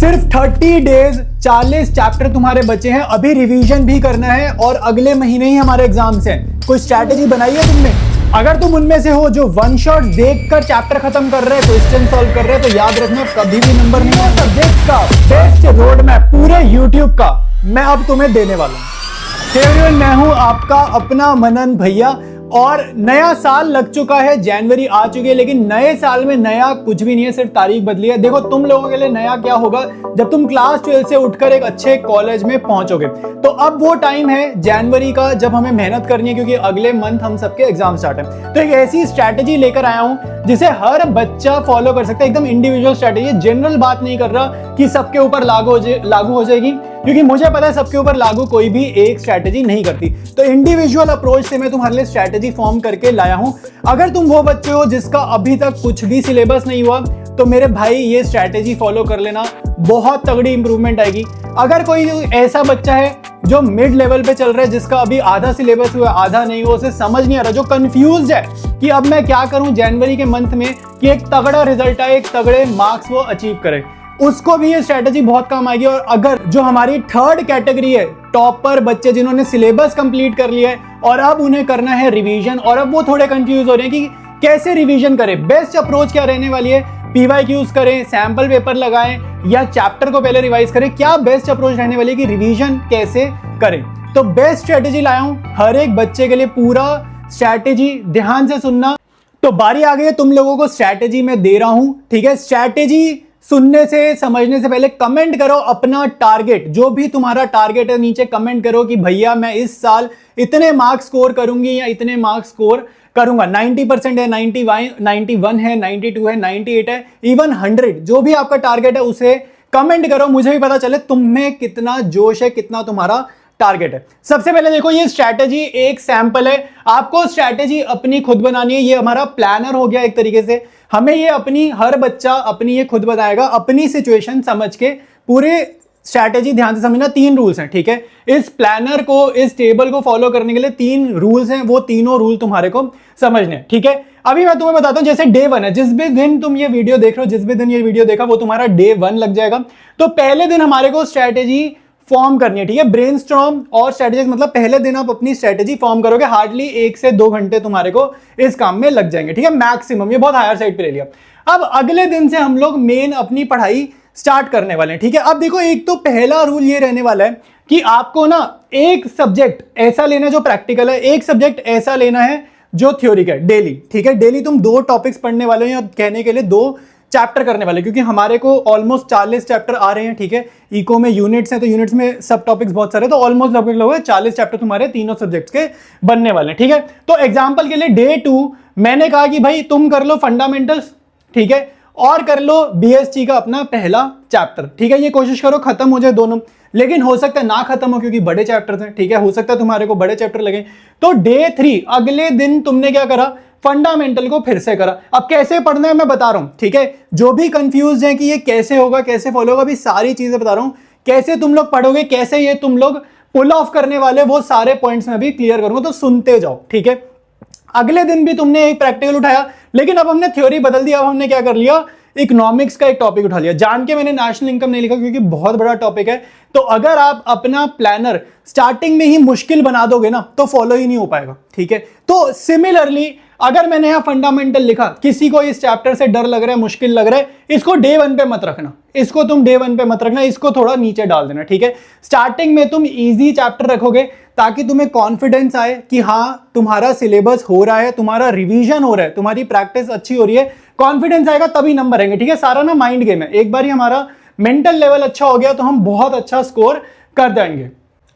सिर्फ 30 days 40 chapter तुम्हारे बचे हैं, अभी रिवीजन भी करना है और अगले महीने ही हमारे एग्जाम्स हैं। कोई स्ट्रैटेजी बनाई है तुमने? अगर तुम उनमें से हो जो वन शॉट देखकर चैप्टर खत्म कर रहे हैं, क्वेश्चन सॉल्व कर रहे हैं, तो याद रखना कभी भी नंबर नहीं है। सब्जेक्ट का बेस्ट रोड मैप पूरे यूट्यूब का मैं अब तुम्हें देने वाला हूं। एवरीवन, मैं हूं आपका अपना मनन भैया और नया साल लग चुका है, जनवरी आ चुकी है, लेकिन नए साल में नया कुछ भी नहीं है, सिर्फ तारीख बदली है। देखो तुम लोगों के लिए नया क्या होगा जब तुम क्लास 12 से उठकर एक अच्छे कॉलेज में पहुंचोगे। तो अब वो टाइम है जनवरी का जब हमें मेहनत करनी है, क्योंकि अगले मंथ हम सबके एग्जाम स्टार्ट है। तो एक ऐसी स्ट्रैटेजी लेकर आया हूं जिसे हर बच्चा फॉलो कर सकता है, एकदम इंडिविजुअल स्ट्रैटेजी। जनरल बात नहीं कर रहा कि सबके ऊपर लागू हो जाएगी, क्योंकि मुझे पता है सबके ऊपर लागू कोई भी एक स्ट्रैटेजी नहीं करती। तो इंडिविजुअल अप्रोच से मैं तुम्हारे लिए स्ट्रैटेजी फॉर्म करके लाया हूं। अगर तुम वो बच्चे हो जिसका अभी तक कुछ भी सिलेबस नहीं हुआ, तो मेरे भाई ये स्ट्रैटेजी फॉलो कर लेना, बहुत तगड़ी इंप्रूवमेंट आएगी। अगर कोई ऐसा बच्चा है जो मिड लेवल पे चल रहा है, जिसका अभी आधा सिलेबस हुआ आधा नहीं हुआ, उसे समझ नहीं आ रहा, जो कंफ्यूज्ड है कि अब मैं क्या करूं जनवरी के मंथ में कि एक तगड़ा रिजल्ट आए, एक तगड़े मार्क्स वो अचीव करे, उसको भी ये स्ट्रैटेजी बहुत काम आएगी। और अगर जो हमारी थर्ड कैटेगरी है, टॉपर बच्चे जिन्होंने सिलेबस कंप्लीट कर लिया है और अब उन्हें करना है रिवीजन, और अब वो थोड़े कंफ्यूज हो रहे हैं कि कैसे रिवीजन करें, बेस्ट अप्रोच क्या रहने वाली है, पीवाईक्यूज करें, सैंपल पेपर लगाएं या चैप्टर को पहले रिवाइज करें, क्या बेस्ट अप्रोच रहने वाली है कि रिवीजन कैसे करें। तो बेस्ट स्ट्रैटेजी लाया हूं हर एक बच्चे के लिए, पूरा स्ट्रैटेजी ध्यान से सुनना। तो बारी आ गई है तुम लोगों को स्ट्रैटेजी मैं दे रहा हूं, ठीक है। स्ट्रैटेजी सुनने से समझने से पहले कमेंट करो अपना टारगेट, जो भी तुम्हारा टारगेट है नीचे कमेंट करो कि भैया मैं इस साल इतने मार्क्स स्कोर करूंगी या इतने मार्क्स स्कोर करूंगा। 90% है, 91 है, 92 है, 98 है, इवन 100, जो भी आपका टारगेट है उसे कमेंट करो, मुझे भी पता चले तुम में कितना जोश है, कितना तुम्हारा टारगेट है। सबसे पहले देखो, ये स्ट्रैटेजी एक सैंपल है, आपको स्ट्रैटेजी अपनी खुद बनानी है। ये हमारा प्लानर हो गया एक तरीके से, हमें ये अपनी हर बच्चा अपनी ये खुद बताएगा, अपनी सिचुएशन समझ के पूरे स्ट्रैटेजी ध्यान से समझना। 3 रूल्स हैं, ठीक है। इस प्लानर को, इस टेबल को फॉलो करने के लिए 3 रूल्स हैं, वो तीनों रूल तुम्हारे को समझने हैं, ठीक है। अभी मैं तुम्हें बताता हूं, जैसे डे 1 है, जिस भी दिन तुम ये वीडियो देख रहे हो, जिस भी दिन ये वीडियो देखा, वो तुम्हारा डे 1 लग जाएगा। तो पहले दिन हमारे को स्ट्रैटेजी फॉर्म करनी है, ठीक है। ब्रेनस्टॉर्म और स्ट्रैटेजी मतलब पहले दिन आप अपनी स्ट्रैटेजी फॉर्म करोगे, हार्डली 1 से 2 घंटे तुम्हारे को इस काम में लग जाएंगे, ठीक है, मैक्सिमम। ये बहुत हायर साइड पे ले लिया। अब अगले दिन से हम लोग मेन अपनी पढ़ाई स्टार्ट करने वाले हैं, ठीक है। अब देखो, एक तो पहला रूल ये रहने वाला है कि आपको ना एक सब्जेक्ट ऐसा लेना है जो प्रैक्टिकल है, एक सब्जेक्ट ऐसा लेना है जो थ्योरी का है, डेली, ठीक है। डेली तुम 2 टॉपिक्स पढ़ने वाले हो, या कहने के लिए 2 चैप्टर करने वाले, क्योंकि हमारे को ऑलमोस्ट 40 चैप्टर आ रहे हैं, ठीक है। इको में यूनिट्स हैं, तो यूनिट्स में सब टॉपिक्स बहुत सारे, तो ऑलमोस्ट लगभग 40 चैप्टर तुम्हारे तीनों सब्जेक्ट्स के बनने वाले हैं, ठीक है। तो एग्जांपल के लिए डे 2 मैंने कहा कि भाई तुम कर लो फंडामेंटल्स, ठीक है, और कर लो बीएसटी का अपना पहला चैप्टर, ठीक है। ये कोशिश करो खत्म हो जाए दोनों, लेकिन हो सकता है ना खत्म हो, क्योंकि बड़े चैप्टर्स हैं, ठीक है, हो सकता है तुम्हारे को बड़े चैप्टर लगे। तो डे 3 अगले दिन तुमने क्या करा, फंडामेंटल को फिर से करा। अब कैसे पढ़ना है मैं बता रहा हूं, ठीक है। जो भी कंफ्यूज है कि ये कैसे होगा, कैसे फॉलो होगा, अभी सारी चीजें बता रहा हूं, कैसे तुम लोग पढ़ोगे, कैसे ये तुम लोग पुल ऑफ करने वाले, वो सारे पॉइंट्स में भी क्लियर करूंगा, तो सुनते जाओ, ठीक है। अगले दिन भी तुमने एक प्रैक्टिकल उठाया, लेकिन अब हमने थ्योरी बदल दिया। अब हमने क्या कर लिया, इकोनॉमिक्स का एक टॉपिक उठा लिया। जान के मैंने नेशनल इनकम नहीं लिखा, क्योंकि बहुत बड़ा टॉपिक है। तो अगर आप अपना प्लानर स्टार्टिंग में ही मुश्किल बना दोगे ना, तो फॉलो ही नहीं हो पाएगा, ठीक है। तो सिमिलरली अगर मैंने यहां फंडामेंटल लिखा, किसी को इस चैप्टर से डर लग रहा है, मुश्किल लग रहा है, इसको डे 1 पे मत रखना, इसको तुम डे 1 पे मत रखना, इसको थोड़ा नीचे डाल देना, ठीक है। स्टार्टिंग में तुम इजी चैप्टर रखोगे, ताकि तुम्हें कॉन्फिडेंस आए कि हाँ तुम्हारा सिलेबस हो रहा है, तुम्हारा रिवीजन हो रहा है, तुम्हारी प्रैक्टिस अच्छी हो रही है, कॉन्फिडेंस आएगा तभी नंबर आएंगे, ठीक है। सारा ना माइंड गेम है, एक बार ही हमारा मेंटल लेवल अच्छा हो गया तो हम बहुत अच्छा स्कोर कर देंगे।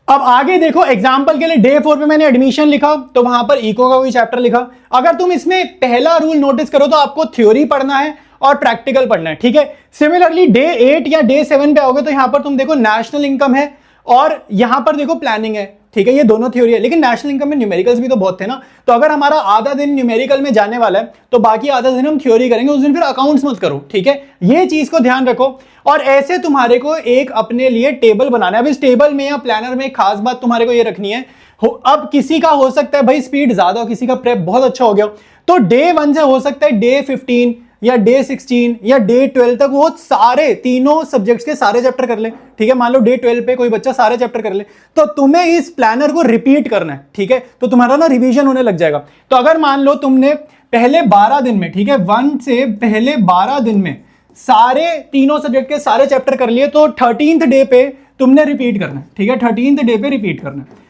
अब आगे देखो, एग्जाम्पल के लिए डे 4 पे मैंने एडमिशन लिखा, तो वहां पर इको का कोई चैप्टर लिखा। अगर तुम इसमें पहला रूल नोटिस करो, तो आपको थ्योरी पढ़ना है और प्रैक्टिकल पढ़ना है, ठीक है। सिमिलरली डे 8 या डे 7 पे आओगे, तो यहां पर तुम देखो नेशनल इनकम है और यहां पर देखो प्लानिंग है, ठीक है। ये दोनों थ्योरी है, लेकिन नेशनल इनकम में न्यूमेरिकल्स भी तो बहुत थे ना। तो अगर हमारा आधा दिन न्यूमेरिकल में जाने वाला है, तो बाकी आधा दिन हम थ्योरी करेंगे, उस दिन फिर अकाउंट्स मत करो, ठीक है। ये चीज को ध्यान रखो। और ऐसे तुम्हारे को एक अपने लिए टेबल बनाना है। अब इस टेबल में या प्लानर में एक खास बात तुम्हारे को ये रखनी है, अब किसी का हो सकता है भाई स्पीड ज्यादा हो, किसी का प्रेप बहुत अच्छा हो गया, तो डे 1 से हो सकता है डे 15 या डे 16 या डे 12 तक वो सारे तीनों सब्जेक्ट्स के सारे चैप्टर कर ले, ठीक है। मान लो डे 12 पे कोई बच्चा सारे चैप्टर कर ले, तो तुम्हें इस प्लानर को रिपीट करना है, ठीक है। तो तुम्हारा ना रिवीजन होने लग जाएगा। तो अगर मान लो तुमने पहले 12 दिन में, ठीक है, 1 से पहले 12 दिन में सारे तीनों सब्जेक्ट के सारे चैप्टर कर लिए, तो 13th डे पे तुमने रिपीट करना है, ठीक है। 13th डे पे रिपीट करना है।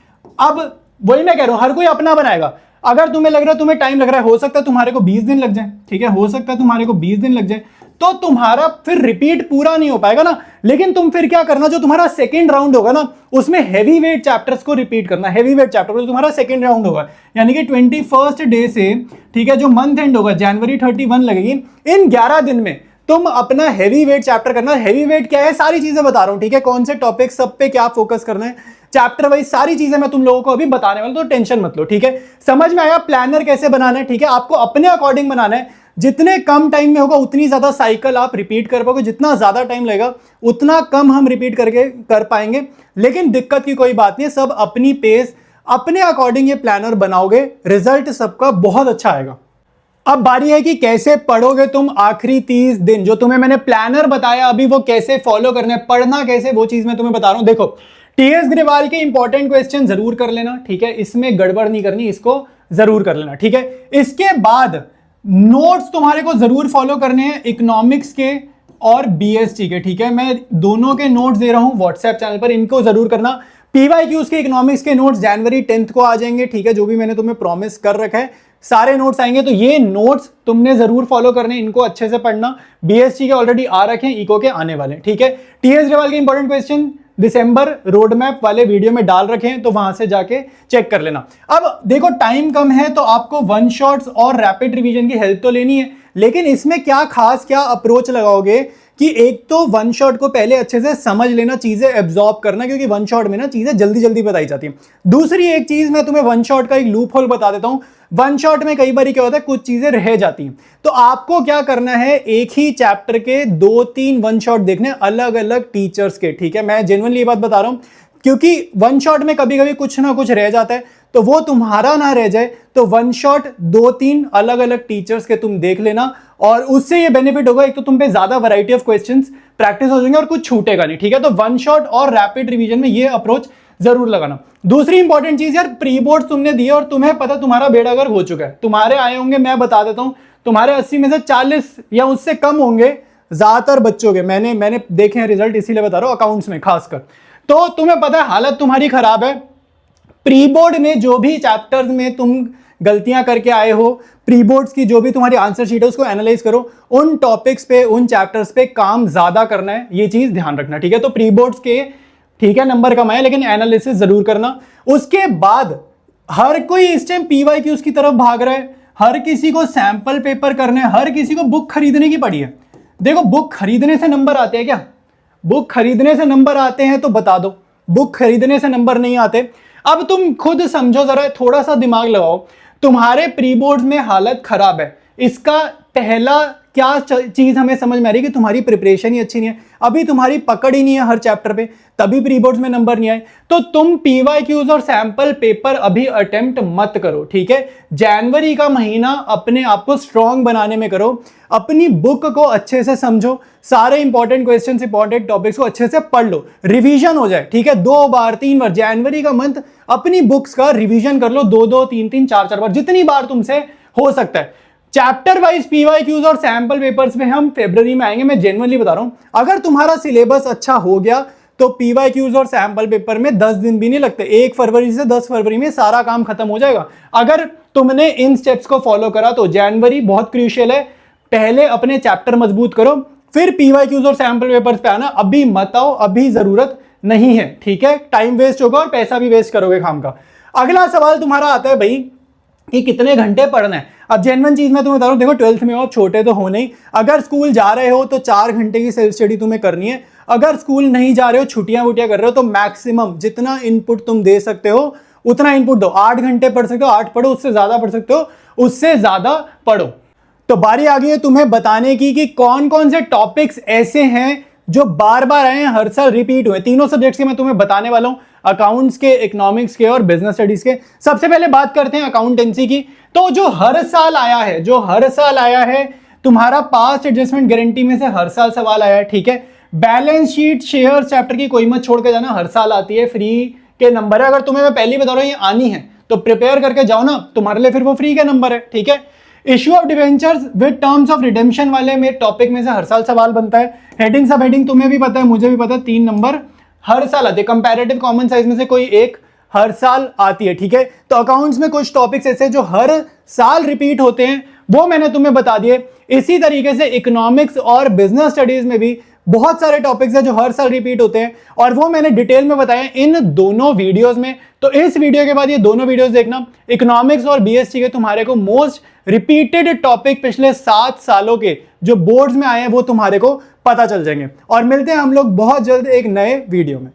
अब वही मैं कह रहा हूं, हर कोई अपना बनाएगा। अगर तुम्हें लग रहा है तुम्हें टाइम लग रहा है, हो सकता है तुम्हारे को 20 दिन लग जाए, ठीक है, हो सकता है तुम्हारे को 20 दिन लग जाए, तो तुम्हारा फिर रिपीट पूरा नहीं हो पाएगा ना। लेकिन तुम फिर क्या करना, जो तुम्हारा सेकंड राउंड होगा ना, उसमें हैवी वेट चैप्टर्स को रिपीट करना। हैवी वेट चैप्टर जो तुम्हारा सेकंड राउंड होगा, यानी कि 21st डे से, ठीक है, जो मंथ एंड होगा जनवरी 31 लगेगी, इन 11 दिन में तुम अपना हैवी वेट चैप्टर करना। हैवी वेट क्या है, सारी चीजें बता रहा हूं, ठीक है, कौन से टॉपिक, सब पे क्या फोकस करना है, चैप्टर वाइज सारी चीजें मैं तुम लोगों को अभी बताने वाला हूं, तो टेंशन मत लो, ठीक है। समझ में आया प्लानर कैसे बनाना है, ठीक है। आपको अपने अकॉर्डिंग बनाना है, जितने कम टाइम में होगा उतनी ज्यादा साइकिल आप रिपीट कर पाओगे, जितना ज्यादा टाइम लगेगा उतना कम हम रिपीट करके कर पाएंगे। लेकिन दिक्कत की कोई बात नहीं, सब अपनी पेस अपने अकॉर्डिंग ये प्लानर बनाओगे, रिजल्ट सबका बहुत अच्छा आएगा। अब बारी है कि कैसे पढ़ोगे तुम आखिरी 30 दिन। जो तुम्हें मैंने प्लानर बताया अभी, वो कैसे फॉलो करना है, पढ़ना कैसे, वो चीज मैं तुम्हें बता रहा हूं। देखो, टीएस ग्रेवाल के इंपॉर्टेंट क्वेश्चन जरूर कर लेना, ठीक है, इसमें गड़बड़ नहीं करनी, इसको जरूर कर लेना, ठीक है। इसके बाद नोट्स तुम्हारे को जरूर फॉलो करने हैं इकोनॉमिक्स के और बीएसटी के, ठीक है। मैं दोनों के नोट्स दे रहा हूं व्हाट्सएप चैनल पर, इनको जरूर करना। पीवाईक्यूज के इकोनॉमिक्स के नोट्स जनवरी 10 को आ जाएंगे, ठीक है, जो भी मैंने तुम्हें प्रॉमिस कर रखा है, सारे नोट्स आएंगे। तो ये नोट्स तुमने जरूर फॉलो करने, इनको अच्छे से पढ़ना। बीएसटी के ऑलरेडी आ रखे हैं, इको के आने वाले, ठीक है। टीएस ग्रेवाल के इंपॉर्टेंट क्वेश्चन दिसंबर रोड मैप वाले वीडियो में डाल रखे हैं, तो वहां से जाके चेक कर लेना। अब देखो टाइम कम है, तो आपको वन शॉट्स और रैपिड रिवीजन की हेल्प तो लेनी है, लेकिन इसमें क्या खास क्या अप्रोच लगाओगे कि एक तो वन शॉट को पहले अच्छे से समझ लेना, चीजें एब्जॉर्ब करना, क्योंकि वन शॉट में ना चीजें जल्दी जल्दी बताई जाती हैं। दूसरी एक चीज मैं तुम्हें वन शॉट का एक लूप होल बता देता हूं। वन शॉट में कई बार क्या होता है, कुछ चीजें रह जाती हैं, तो आपको क्या करना है, एक ही चैप्टर के 2-3 वन शॉट देखने अलग अलग टीचर्स के, ठीक है। मैं जेन्युइनली ये बात बता रहा हूं, क्योंकि वन शॉट में कभी कभी कुछ ना कुछ रह जाता है, तो वो तुम्हारा ना रह जाए, तो वन शॉट 2-3 अलग अलग टीचर्स के तुम देख लेना, और उससे ये बेनिफिट होगा, एक तो तुम पे ज्यादा वैरायटी ऑफ क्वेश्चंस प्रैक्टिस हो जाएंगे और कुछ छूटेगा नहीं, ठीक है। तो वन शॉट और रैपिड रिवीजन में ये अप्रोच जरूर लगाना। दूसरी इंपॉर्टेंट चीज यार, प्री बोर्ड तुमने दिए और तुम्हें पता तुम्हारा बेड़ा गर्क हो चुका है, तुम्हारे आए होंगे, मैं बता देता हूं, तुम्हारे 80 में से 40 या उससे कम होंगे ज्यादातर बच्चों के, मैंने देखे हैं रिजल्ट, इसीलिए बता रहा हूं, अकाउंट्स में खासकर। तो तुम्हें पता है हालत तुम्हारी खराब है। प्री बोर्ड में जो भी चैप्टर्स में तुम गलतियां करके आए हो, प्री बोर्ड्स की जो भी तुम्हारी आंसर शीट है उसको एनालाइज करो, उन टॉपिक्स पे, उन चैप्टर्स पे काम ज्यादा करना है, ये चीज ध्यान रखना, ठीक है। तो प्री बोर्ड्स के, ठीक है, नंबर कम आए, लेकिन एनालिसिस जरूर करना। उसके बाद हर कोई इस टाइम पीवाईक्यूज की तरफ भाग रहा है, हर किसी को सैंपल पेपर करने, हर किसी को बुक खरीदने की पड़ी है। देखो, बुक खरीदने से नंबर आते हैं क्या? बुक खरीदने से नंबर आते हैं तो बता दो, बुक खरीदने से नंबर नहीं आते। अब तुम खुद समझो जरा, थोड़ा सा दिमाग लगाओ, तुम्हारे प्री बोर्ड्स में हालत खराब है, इसका पहला क्या चीज हमें समझ में आ रही है कि तुम्हारी प्रिपरेशन ही अच्छी नहीं है, अभी तुम्हारी पकड़ ही नहीं है हर चैप्टर पे, तभी प्री बोर्ड्स में नंबर नहीं आए। तो तुम पीवाईक्यूज और सैंपल पेपर अभी अटेम्प्ट मत करो, ठीक है। जनवरी का महीना अपने आप को स्ट्रांग बनाने में करो, अपनी बुक को अच्छे से समझो, सारे इंपॉर्टेंट क्वेश्चंस, इंपॉर्टेंट टॉपिक्स को अच्छे से पढ़ लो, रिवीजन हो जाए, ठीक है। 2 बार 3 बार जनवरी का मंथ अपनी बुक्स का रिवीजन कर लो, 2-2 3-3 4-4 बार, जितनी बार तुमसे हो सकता है। चैप्टर वाइज पीवाईक्यूज और सैंपल पेपर्स में हम फरवरी में आएंगे, मैं जेन्युइनली बता रहा हूं। अगर तुम्हारा सिलेबस अच्छा हो गया तो पीवाईक्यूज और सैंपल पेपर में 10 दिन भी नहीं लगते, 1 फरवरी से 10 फरवरी में सारा काम खत्म हो जाएगा। अगर तुमने इन स्टेप्स को फॉलो करा तो जनवरी बहुत क्रूशियल है, पहले अपने चैप्टर मजबूत करो, फिर पीवाईक्यूज और सैंपल पेपर्स पे आना। अभी मत आओ, अभी जरूरत नहीं है, ठीक है। टाइम वेस्ट होगा और पैसा भी वेस्ट करोगे खाम का। अगला सवाल तुम्हारा आता है भाई कि कितने घंटे पढ़ना है। अब जेन्युइन चीज मैं तुम्हें बता रहा हूं, देखो 12th में हो, छोटे तो हो नहीं, अगर स्कूल जा रहे हो तो 4 घंटे की सेल्फ स्टडी तुम्हें करनी है। अगर स्कूल नहीं जा रहे हो, छुट्टियां वुट्टियां कर रहे हो, तो मैक्सिमम जितना इनपुट तुम दे सकते हो उतना इनपुट दो। 8 घंटे पढ़ सकते हो, 8 पढ़ो, उससे ज्यादा पढ़ सकते हो, उससे ज्यादा पढ़ो। तो बारी आ गई है तुम्हें बताने की कि कौन कौन से टॉपिक्स ऐसे हैं जो बार बार आए हैं, हर साल रिपीट हुए। तीनों सब्जेक्ट्स के मैं तुम्हें बताने वाला हूं, अकाउंट्स के, इकोनॉमिक्स के और बिजनेस स्टडीज के। सबसे पहले बात करते हैं अकाउंटेंसी की। तो जो हर साल आया है, तुम्हारा पास्ट एडजस्टमेंट गारंटी में से हर साल सवाल आया है, ठीक है। बैलेंस शीट शेयर चैप्टर की कोई मत छोड़ के जाना, हर साल आती है, फ्री के नंबर है। अगर तुम्हें मैं पहले बता रहा हूं ये आनी है तो प्रिपेयर करके जाओ ना, तुम्हारे लिए फिर वो फ्री के नंबर है, ठीक है। Issue of debentures with terms of redemption वाले मेरे टॉपिक में से हर साल सवाल बनता है। हेडिंग सब हेडिंग तुम्हें भी पता है, मुझे भी पता है, 3 नंबर हर साल आते हैं। कंपैरेटिव कॉमन साइज में से कोई एक हर साल आती है, ठीक है। तो अकाउंट्स में कुछ टॉपिक्स ऐसे जो हर साल रिपीट होते हैं वो मैंने तुम्हें बता दिए। इसी तरीके से इकोनॉमिक्स और बिजनेस स्टडीज में भी बहुत सारे टॉपिक्स हैं जो हर साल रिपीट होते हैं और वो मैंने डिटेल में बताया इन दोनों वीडियोस में। तो इस वीडियो के बाद ये दोनों वीडियोस देखना। इकोनॉमिक्स और बीएसटी के तुम्हारे को मोस्ट रिपीटेड टॉपिक पिछले 7 सालों के जो बोर्ड्स में आए हैं वो तुम्हारे को पता चल जाएंगे। और मिलते हैं हम लोग बहुत जल्द एक नए वीडियो में।